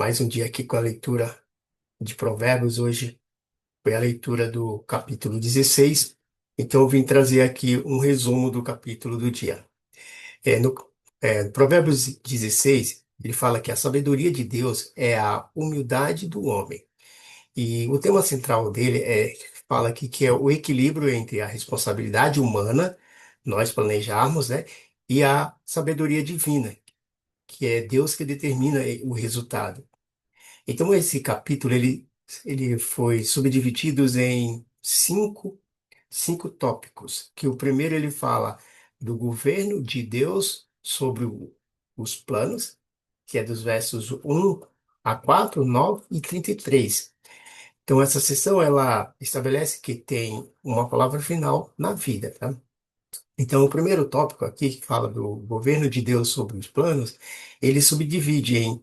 Mais um dia aqui com a leitura de Provérbios. Hoje foi a leitura do capítulo 16. Então eu vim trazer aqui um resumo do capítulo do dia. No Provérbios 16, ele fala que a sabedoria de Deus é a humildade do homem. E o tema central dele fala aqui que é o equilíbrio entre a responsabilidade humana, nós planejarmos, né, e a sabedoria divina, que é Deus que determina o resultado. Então, esse capítulo ele foi subdividido em cinco tópicos. Que o primeiro ele fala do governo de Deus sobre os planos, que é dos versos 1 a 4, 9 e 33. Então, essa seção ela estabelece que tem uma palavra final na vida, tá? Então, o primeiro tópico aqui, que fala do governo de Deus sobre os planos, ele subdivide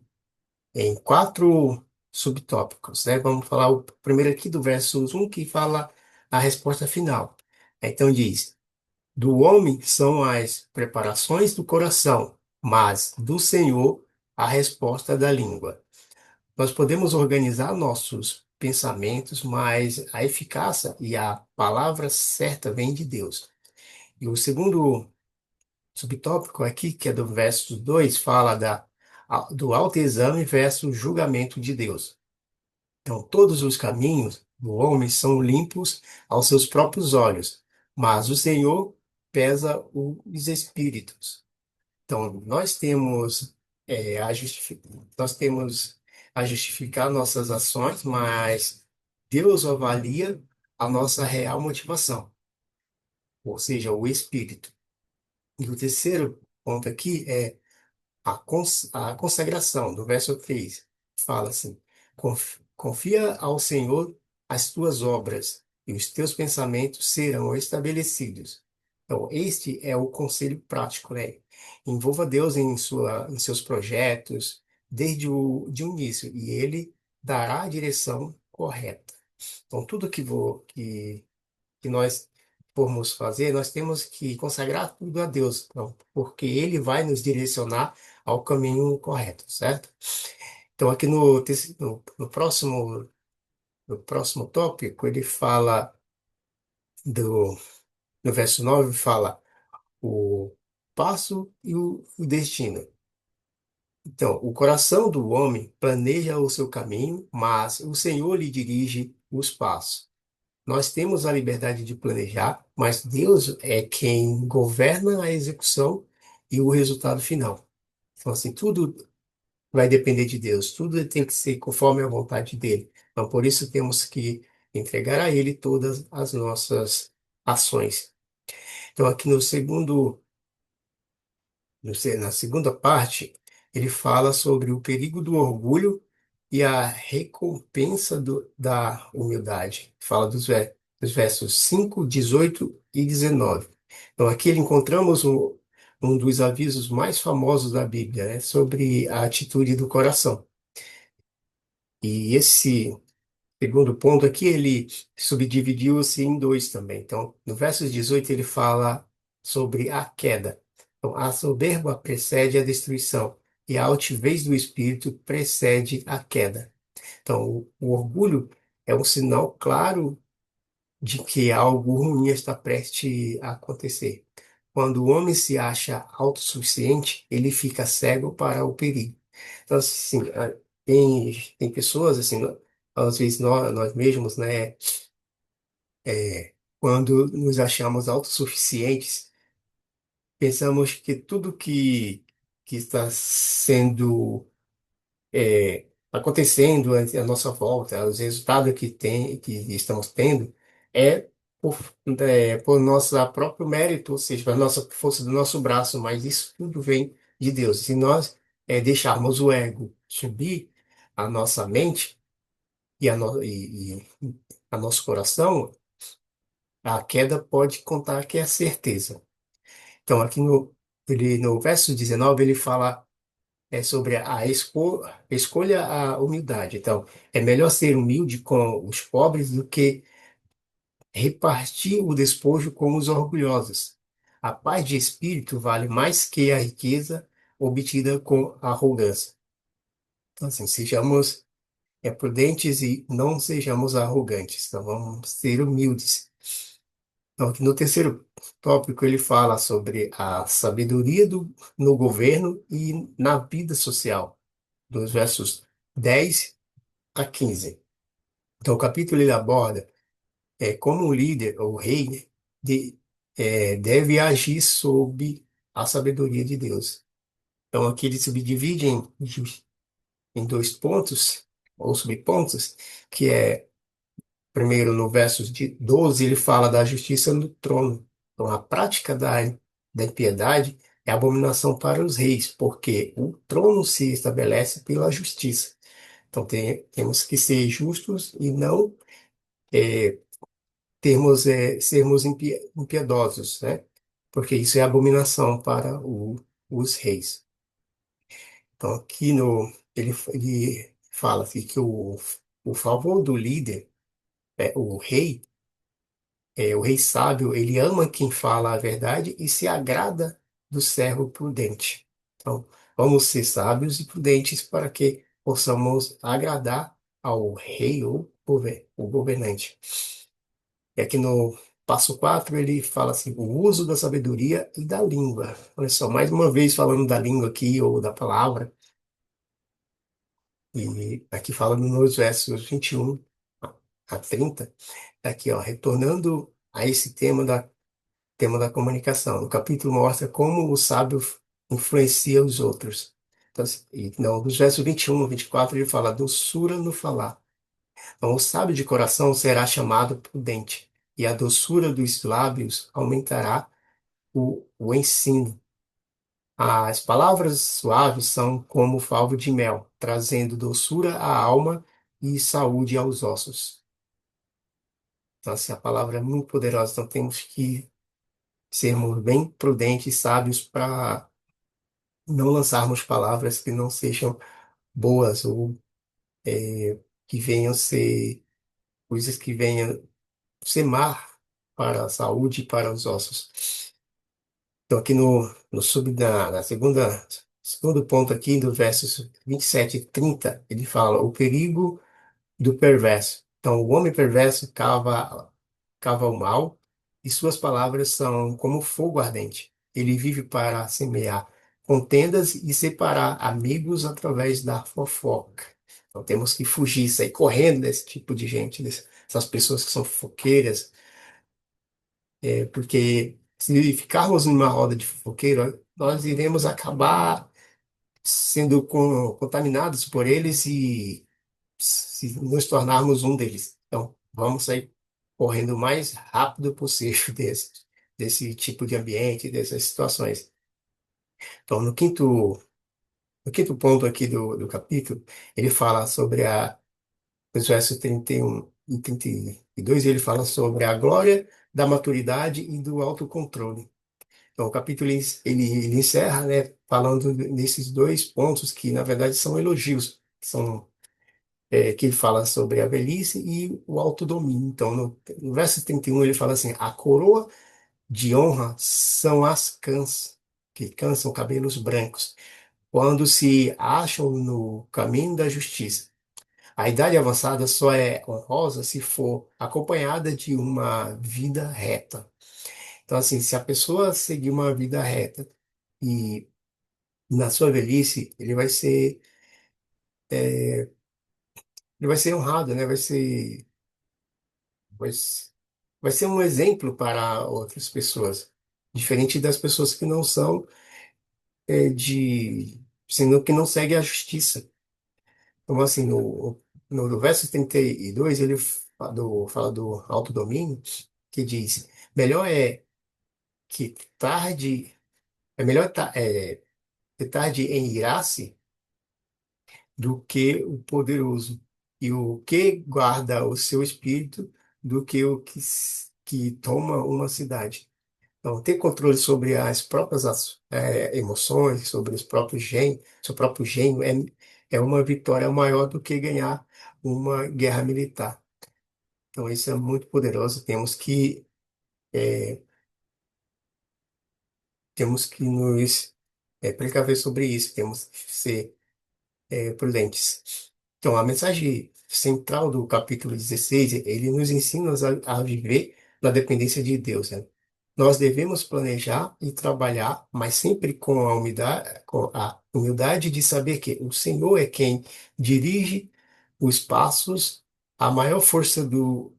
em quatro subtópicos, né? Vamos falar o primeiro aqui do verso 1, que fala a resposta final. Então diz: do homem são as preparações do coração, mas do Senhor a resposta da língua. Nós podemos organizar nossos pensamentos, mas a eficácia e a palavra certa vem de Deus. E o segundo subtópico aqui, que é do verso 2, fala do autoexame versus julgamento de Deus. Então, todos os caminhos do homem são limpos aos seus próprios olhos, mas o Senhor pesa os espíritos. Então, nós temos a justificar nossas ações, mas Deus avalia a nossa real motivação, ou seja, o espírito. E o terceiro ponto aqui é a consagração, do verso 3 fala assim: Confia ao Senhor as tuas obras, e os teus pensamentos serão estabelecidos." Então, este é o conselho prático, né? Envolva Deus em seus projetos de o início, e Ele dará a direção correta. Então, tudo que nós formos fazer, nós temos que consagrar tudo a Deus, então, porque Ele vai nos direcionar ao caminho correto, certo? Então, aqui no próximo tópico, ele fala no verso 9 fala o passo e o destino. Então, o coração do homem planeja o seu caminho, mas o Senhor lhe dirige os passos. Nós temos a liberdade de planejar, mas Deus é quem governa a execução e o resultado final. Então, assim, tudo vai depender de Deus, tudo tem que ser conforme a vontade dele. Então, por isso temos que entregar a Ele todas as nossas ações. Então, aqui na segunda parte, ele fala sobre o perigo do orgulho e a recompensa da humildade. Fala dos versos 5, 18 e 19. Então, aqui encontramos um dos avisos mais famosos da Bíblia, né, sobre a atitude do coração. E esse segundo ponto aqui, ele subdividiu-se em dois também. Então, no verso 18, ele fala sobre a queda. Então, a soberba precede a destruição, e a altivez do espírito precede a queda. Então, o orgulho é um sinal claro de que algo ruim está prestes a acontecer. Quando o homem se acha autossuficiente, ele fica cego para o perigo. Então, assim, tem pessoas, assim, às vezes nós mesmos, né, quando nos achamos autossuficientes, pensamos que tudo que está sendo acontecendo à nossa volta, os resultados que estamos tendo, é por, por nosso próprio mérito, ou seja, pela nossa força do nosso braço, mas isso tudo vem de Deus. Se nós deixarmos o ego subir a nossa mente e a nosso coração, a queda pode contar que é certeza. Então, aqui no verso 19, ele fala sobre escolha a humildade. Então, é melhor ser humilde com os pobres do que repartir o despojo com os orgulhosos. A paz de espírito vale mais que a riqueza obtida com arrogância. Então, assim, sejamos prudentes e não sejamos arrogantes. Então, vamos ser humildes. Então, aqui no terceiro tópico, ele fala sobre a sabedoria no governo e na vida social, dos versos 10 a 15. Então, o capítulo ele aborda como o líder, ou rei, né, deve agir sob a sabedoria de Deus. Então, aqui ele subdivide em dois pontos, ou subpontos, que é, primeiro, no versos de 12, ele fala da justiça no trono. Então, a prática da impiedade é abominação para os reis, porque o trono se estabelece pela justiça. Então, temos que ser justos e não é, sermos impiedosos, né? Porque isso é abominação para os reis. Então, aqui ele fala assim, que o favor do líder, o rei sábio, ele ama quem fala a verdade e se agrada do servo prudente. Então, vamos ser sábios e prudentes para que possamos agradar ao rei ou o governante. E aqui no passo 4 ele fala assim, o uso da sabedoria e da língua. Olha só, mais uma vez falando da língua aqui, ou da palavra, e aqui fala nos versos 21 a 30, tá aqui, ó, retornando a esse tema da comunicação. O capítulo mostra como o sábio influencia os outros. Então, e, não, dos versos 21 a 24 ele fala doçura no falar. Então, o sábio de coração será chamado prudente, e a doçura dos lábios aumentará o ensino. As palavras suaves são como favo de mel, trazendo doçura à alma e saúde aos ossos. Então, assim, a palavra é muito poderosa, então temos que sermos bem prudentes e sábios para não lançarmos palavras que não sejam boas ou que venham ser coisas que venham ser má para a saúde e para os ossos. Então, aqui na segundo ponto aqui, do versos 27 e 30, ele fala o perigo do perverso. Então, o homem perverso cava o mal e suas palavras são como fogo ardente. Ele vive para semear contendas e separar amigos através da fofoca. Então, temos que fugir, sair correndo desse tipo de gente, dessas pessoas que são fofoqueiras, porque se ficarmos numa roda de fofoqueiro, nós iremos acabar sendo contaminados por eles e se nos tornarmos um deles. Então, vamos sair correndo o mais rápido possível desse tipo de ambiente, dessas situações. Então, no quinto ponto aqui do capítulo, ele fala sobre os versos 31 e 32, ele fala sobre a glória da maturidade e do autocontrole. Então, o capítulo ele encerra, né, falando nesses dois pontos que, na verdade, são elogios, que ele fala sobre a velhice e o autodomínio. Então, no verso 31, ele fala assim: a coroa de honra são as que cansam cabelos brancos, quando se acham no caminho da justiça. A idade avançada só é honrosa se for acompanhada de uma vida reta. Então, assim, se a pessoa seguir uma vida reta e na sua velhice, ele vai ser honrado, né? Vai, s- vai ser um exemplo para outras pessoas, diferente das pessoas que não são sendo que não seguem a justiça. Então, assim, no verso 32, ele fala do autodomínio, que diz, melhor que tarde, é melhor que tarde em irar-se do que o poderoso, e o que guarda o seu espírito do que que toma uma cidade. Então, ter controle sobre as próprias emoções, sobre os próprios seu próprio gênio, é uma vitória maior do que ganhar uma guerra militar. Então, isso é muito poderoso. Temos que nos precaver sobre isso. Temos que ser prudentes. Então, a mensagem central do capítulo 16, ele nos ensina a viver na dependência de Deus, né? Nós devemos planejar e trabalhar, mas sempre com a humildade de saber que o Senhor é quem dirige os passos. A maior força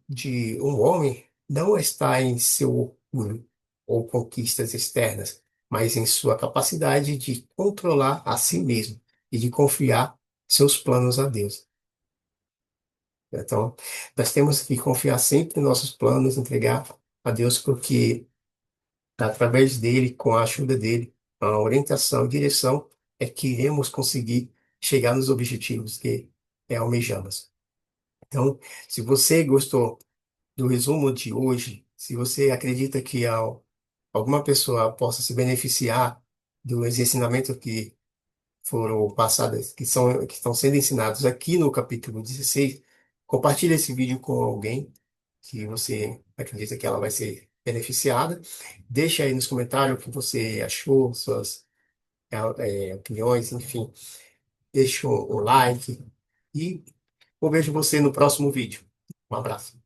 de um homem não está em seu orgulho ou conquistas externas, mas em sua capacidade de controlar a si mesmo e de confiar seus planos a Deus. Então, nós temos que confiar sempre em nossos planos, entregar a Deus, porque através dele, com a ajuda dele, a orientação e direção, é que iremos conseguir chegar nos objetivos que almejamos. Então, se você gostou do resumo de hoje, se você acredita que alguma pessoa possa se beneficiar dos ensinamentos que foram passadas, que estão sendo ensinados aqui no capítulo 16, compartilhe esse vídeo com alguém que você acredita que ela vai ser beneficiada. Deixa aí nos comentários o que você achou, suas opiniões, enfim. Deixa o like e eu vejo você no próximo vídeo. Um abraço.